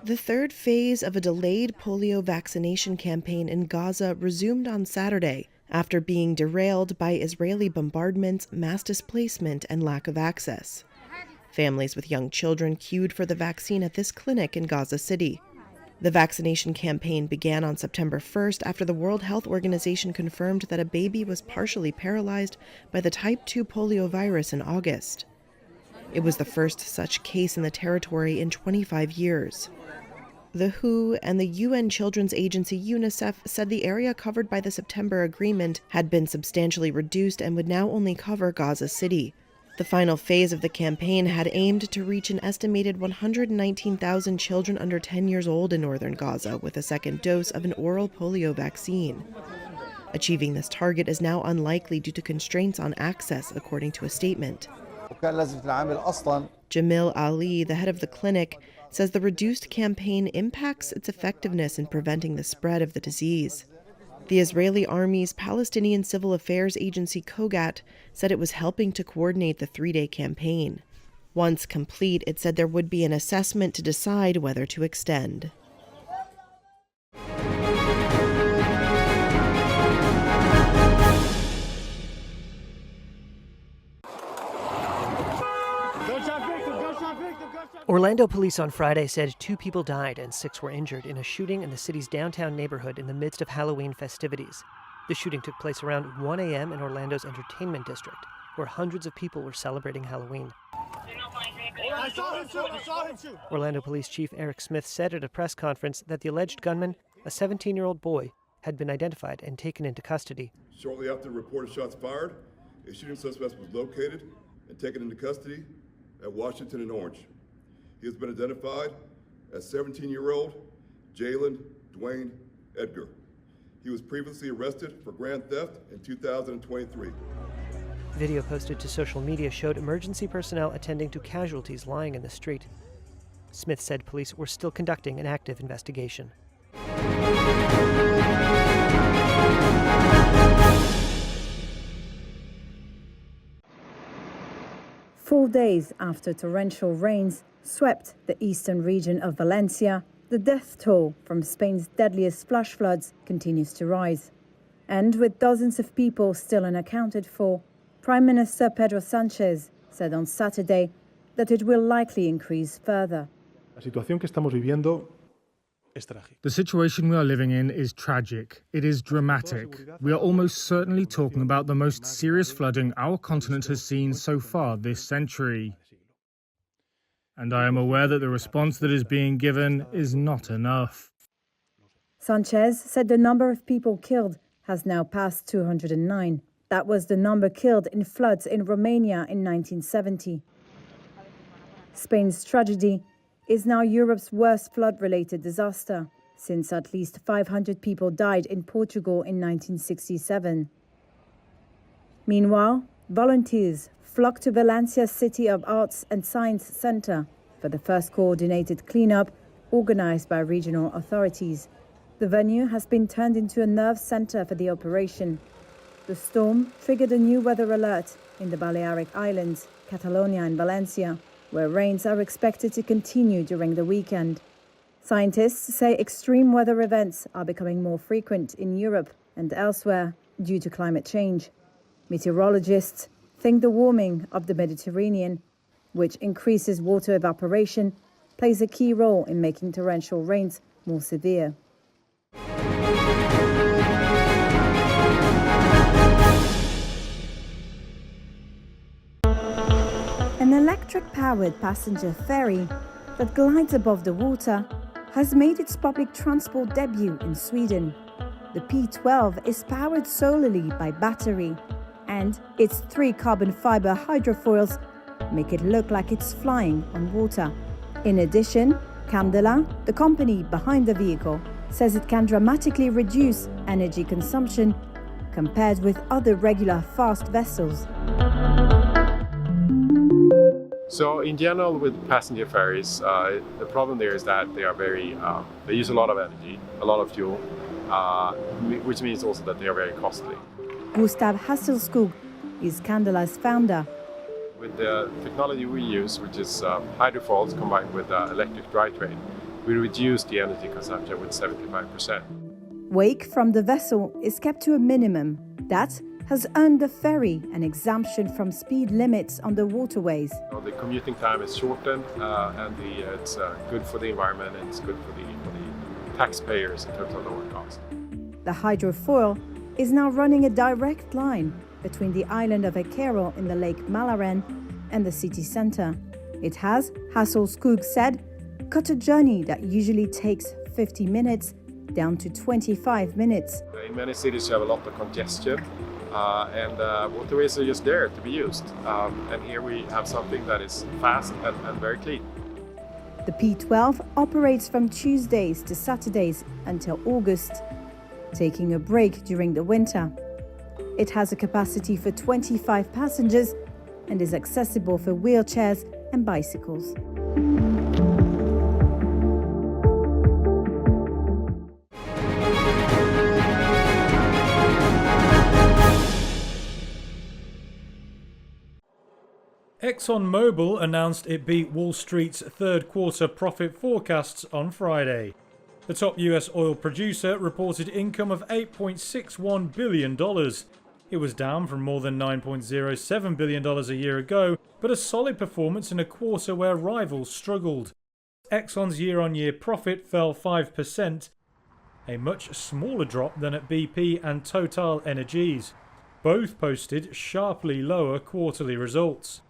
The third phase of a delayed polio vaccination campaign in Gaza resumed on Saturday after being derailed by Israeli bombardments, mass displacement, and lack of access. Families with young children queued for the vaccine at this clinic in Gaza City. The vaccination campaign began on September 1st after the World Health Organization confirmed that a baby was partially paralyzed by the type 2 polio virus in August. It was the first such case in the territory in 25 years. The WHO and the UN Children's Agency UNICEF said the area covered by the September agreement had been substantially reduced and would now only cover Gaza City. The final phase of the campaign had aimed to reach an estimated 119,000 children under 10 years old in northern Gaza with a second dose of an oral polio vaccine. Achieving this target is now unlikely due to constraints on access, according to a statement. Jamil Ali, the head of the clinic, says the reduced campaign impacts its effectiveness in preventing the spread of the disease. The Israeli Army's Palestinian Civil Affairs Agency Kogat said it was helping to coordinate the three-day campaign. Once complete, it said there would be an assessment to decide whether to extend. Orlando police on Friday said 2 people died and 6 were injured in a shooting in the city's downtown neighborhood in the midst of Halloween festivities. The shooting took place around 1 a.m. in Orlando's entertainment district, where hundreds of people were celebrating Halloween. Orlando Police Chief Eric Smith said at a press conference that the alleged gunman, a 17-year-old boy, had been identified and taken into custody. Shortly after the reported shots fired, a shooting suspect was located and taken into custody at Washington and Orange. He has been identified as 17-year-old Jalen Dwayne Edgar. He was previously arrested for grand theft in 2023. Video posted to social media showed emergency personnel attending to casualties lying in the street. Smith said police were still conducting an active investigation. Four days after torrential rains swept the eastern region of Valencia, the death toll from Spain's deadliest flash floods continues to rise. And with dozens of people still unaccounted for, Prime Minister Pedro Sánchez said on Saturday that it will likely increase further. La situación que estamos viviendo es trágica. The situation we are living in is tragic. It is dramatic. We are almost certainly talking about the most serious flooding our continent has seen so far this century. And I am aware that the response that is being given is not enough. Sanchez said the number of people killed has now passed 209. That was the number killed in floods in Romania in 1970. Spain's tragedy is now Europe's worst flood-related disaster, since at least 500 people died in Portugal in 1967. Meanwhile, volunteers flocked to Valencia's City of Arts and Science Centre for the first coordinated cleanup organised by regional authorities. The venue has been turned into a nerve centre for the operation. The storm triggered a new weather alert in the Balearic Islands, Catalonia and Valencia, where rains are expected to continue during the weekend. Scientists say extreme weather events are becoming more frequent in Europe and elsewhere due to climate change. Meteorologists think the warming of the Mediterranean, which increases water evaporation, plays a key role in making torrential rains more severe. An electric-powered passenger ferry that glides above the water has made its public transport debut in Sweden. The P12 is powered solely by battery, and its 3 carbon fiber hydrofoils make it look like it's flying on water. In addition, Candela, the company behind the vehicle, says it can dramatically reduce energy consumption compared with other regular fast vessels. So in general, with passenger ferries, the problem there is that they are they use a lot of energy, a lot of fuel, which means also that they are very costly. Gustav Hasselskog is Candela's founder. With the technology we use, which is hydrofoils combined with electric drivetrain, we reduced the energy consumption with 75%. Wake from the vessel is kept to a minimum. That has earned the ferry an exemption from speed limits on the waterways. So the commuting time is shortened, and it's good for the environment, and it's good for the taxpayers in terms of lower cost. The hydrofoil is now running a direct line between the island of Akerö in the Lake Mälaren and the city centre. It has, Hasselskog said, cut a journey that usually takes 50 minutes down to 25 minutes. In many cities you have a lot of congestion, and waterways are just there to be used. And here we have something that is fast and very clean. The P12 operates from Tuesdays to Saturdays until August, taking a break during the winter. It has a capacity for 25 passengers and is accessible for wheelchairs and bicycles. ExxonMobil announced it beat Wall Street's third quarter profit forecasts on Friday. The top US oil producer reported income of $8.61 billion. It was down from more than $9.07 billion a year ago, but a solid performance in a quarter where rivals struggled. Exxon's year-on-year profit fell 5%, a much smaller drop than at BP and Total Energies. Both posted sharply lower quarterly results.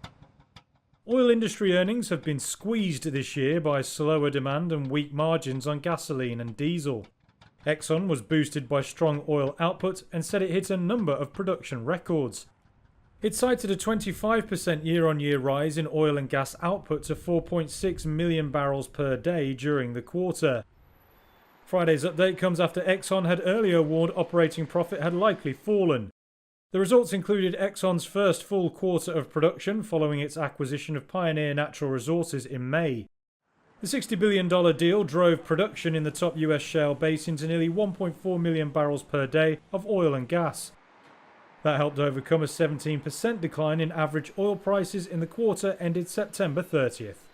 Oil industry earnings have been squeezed this year by slower demand and weak margins on gasoline and diesel. Exxon was boosted by strong oil output and said it hit a number of production records. It cited a 25% year-on-year rise in oil and gas output to 4.6 million barrels per day during the quarter. Friday's update comes after Exxon had earlier warned operating profit had likely fallen. The results included Exxon's first full quarter of production following its acquisition of Pioneer Natural Resources in May. The $60 billion deal drove production in the top US shale basin to nearly 1.4 million barrels per day of oil and gas. That helped overcome a 17% decline in average oil prices in the quarter ended September 30th.